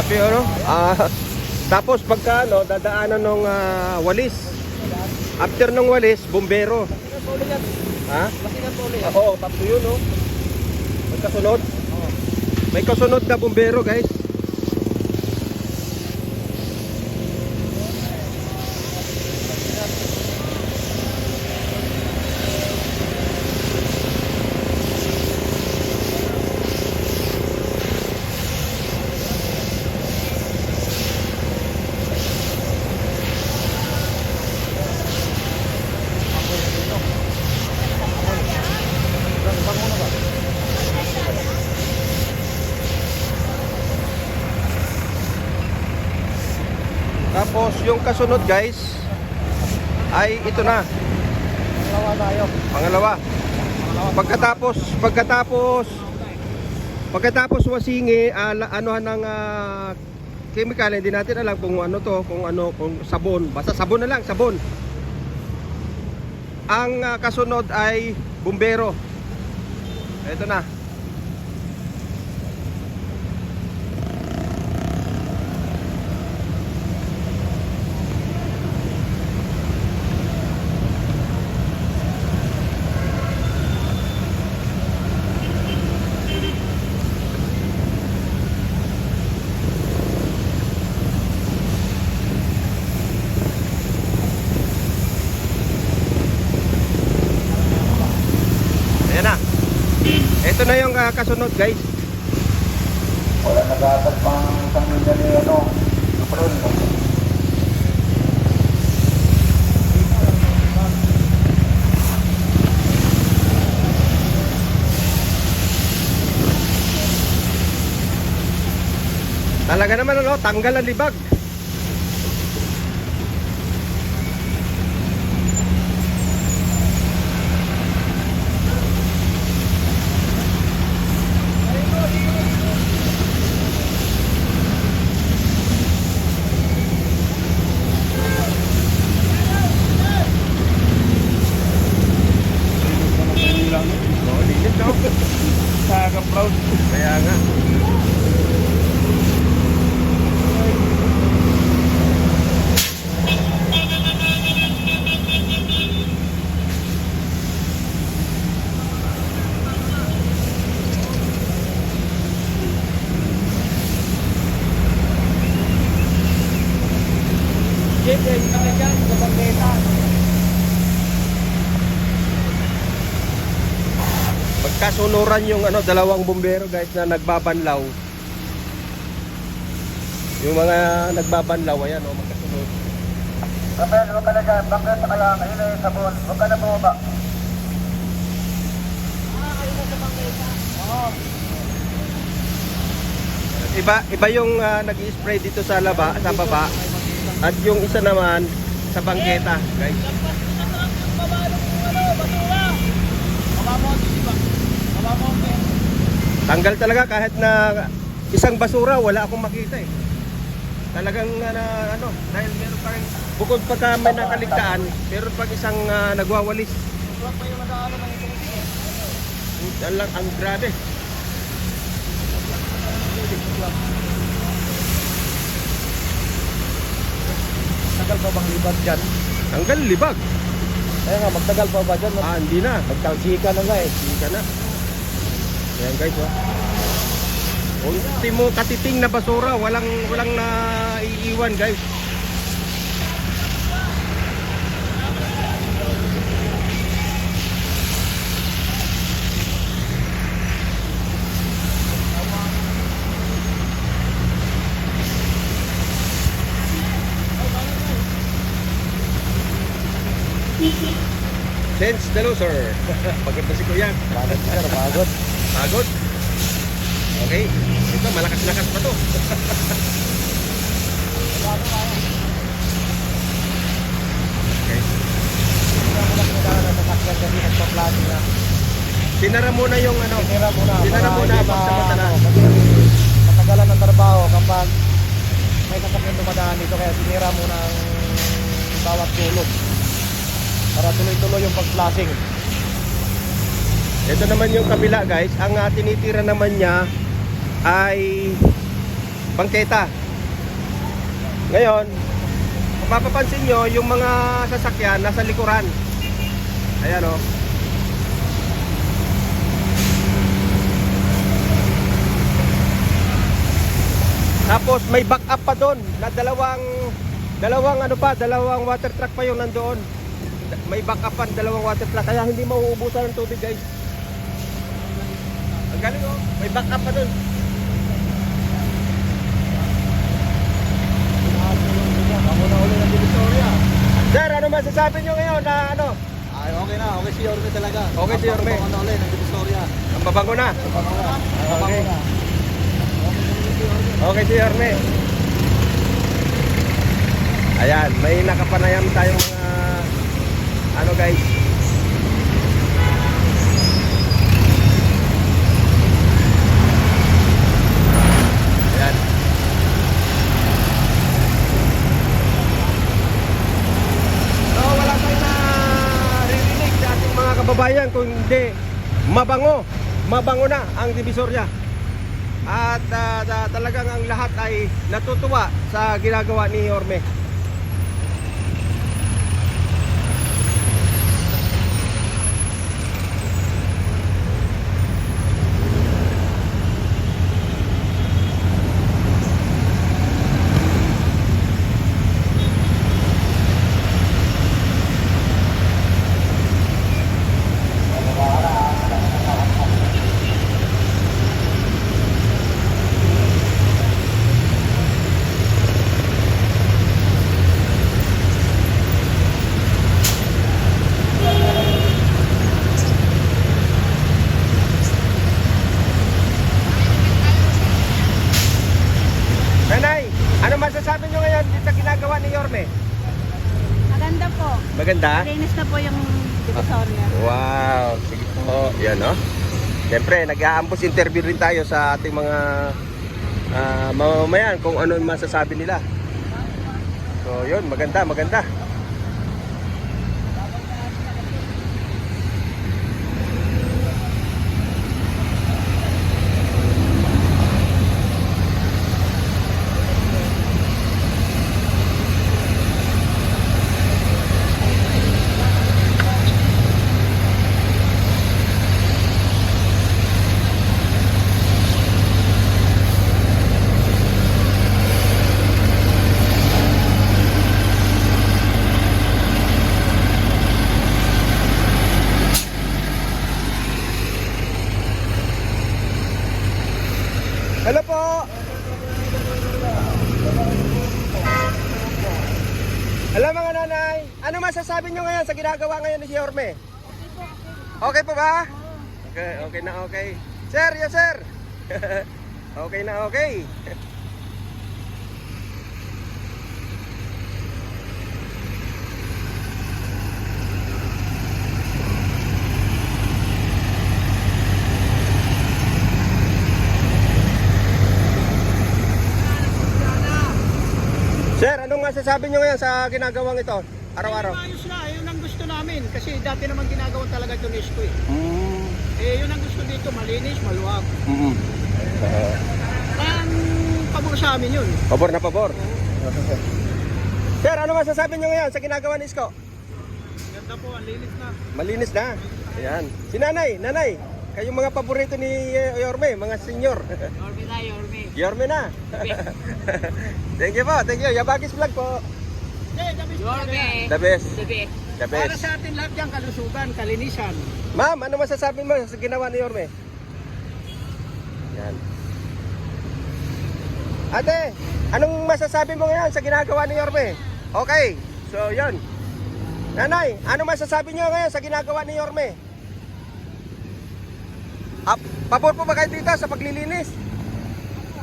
Grabe ano? Tapos pagka ano, dadaanan ng walis. After ng walis, bumbero. Ha? Oo, tatlo yun oh. May kasunod. May kasunod na bumbero guys. Tapos yung kasunod guys ay ito na. Pangalawa tayo. Pangalawa. Pagkatapos wasingi, anuhan ng chemical, hindi natin alam kung ano to, kung sabon. Basta sabon na lang, sabon. Ang kasunod ay bumbero. Ito na. Ito na yung kasunod guys. Wala nag-aatag pang isang milya ni ano, April. Talaga naman ano, tanggal ang libag. Proud. Kaya nga. Magkasunuran yung ano, dalawang bumbero guys na nagbabanlaw. Yung mga nagbabanlaw, ayan o, magkasunod. Rafael, huwag ka na dyan. Bakit sa kaya kayo na yung sabon? Huwag ka na bumaba. Kayo na sa bangketa. Oo. Iba yung nag-i-spray dito sa baba at yung isa naman sa bangketa guys. Tanggal talaga kahit na isang basura wala akong makita eh. Talagang ano, dahil meron pa rin bukod pagka may nakaligtaan, meron pag isang nagwawalis. Ang grabe. Tagal pa bang libag dyan? Tanggal libag. Kaya nga, magtagal pa ba dyan? Hindi na. Magkalsika na nga eh. Sika na. Ayan guys oh. Ultimo katiting na basura, walang naiiwan guys. Sense the loser. Pagod na si Kuya. Pagod sir, pagod. Pagod. Okay. Ito, malakas-lakas pa to. Okay. Sinara muna yung ano. Sinara muna pagsamantala. Matagalan ng trabaho kapag may sasakyan dumadaan dito, kaya sinira muna ang bawat tulog para tuloy-tuloy yung pag-flashing. Ito naman yung kabila guys. Ang tinitira naman niya ay bangketa. Ngayon, kung mapapansin nyo, yung mga sasakyan nasa likuran. Ayan o. Tapos may backup pa doon na dalawang water truck pa yung nandoon. May backup pa dalawang water truck kaya hindi mauubusan ng tubig, guys. Ang galing oh, may backup pa doon. Ako na uli ng Divisoria. Sir, ano masasabi nyo ngayon na ano? Ay, okay na. Okay si Yorme talaga. Okay si Yorme. Ako na uli ng Divisoria. Ang babango na. Okay. Okay si Yorme. Ayan, may nakapanayam tayong mga ano guys. Ayan. So wala tayong naririnig sa ating mga kababayan kung hindi mabango na ang Divisoria. At talagang ang lahat ay natutuwa sa ginagawa ni Yorme. Nanay, ano masasabi nyo ngayon dito sa ginagawa ni Yorme? Maganda po. Maganda? Linis na po yung Divisoria. Wow, sige po. Yan no. Siyempre, nag-aambos interview rin tayo sa ating mga mamamayan kung ano yung masasabi nila. So, yun, maganda. Hello po. Hello mga nanay. Ano masasabi nyo ngayon sa ginagawa ngayon ni Yorme? Okay po ba? Okay na okay. Sir, yes sir. Okay na okay. Sir, anong masasabi nyo ngayon sa ginagawang ito? Araw-araw. Ayos na. Yun ang gusto namin. Kasi dati naman ginagawa talaga ito ni Isko eh. Yun ang gusto dito. Malinis, maluwag. Ang pabor sa amin yun. Pabor na pabor. Sir, ano masasabi nyo ngayon sa ginagawa ni Isko? Ganda po. Ang linis na. Malinis na. Ayan. Si nanay. Kayong mga paborito ni Yorme, mga senior. Yorme na, Yorme. Yorme na. Thank you po. Yabagis vlog po. Yorme. The best. The Para best. sa atin lahat yan, kalusugan, kalinisan. Ma'am, ano masasabi mo sa ginawa ni Yorme? Yan. Ate, anong masasabi mo ngayon sa ginagawa ni Yorme? Okay. So, yun. Nanay, ano masasabi niyo ngayon sa ginagawa ni Yorme? Pabor po ba kayo dito sa paglilinis?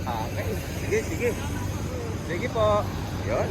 Okay. Sige po. Yun.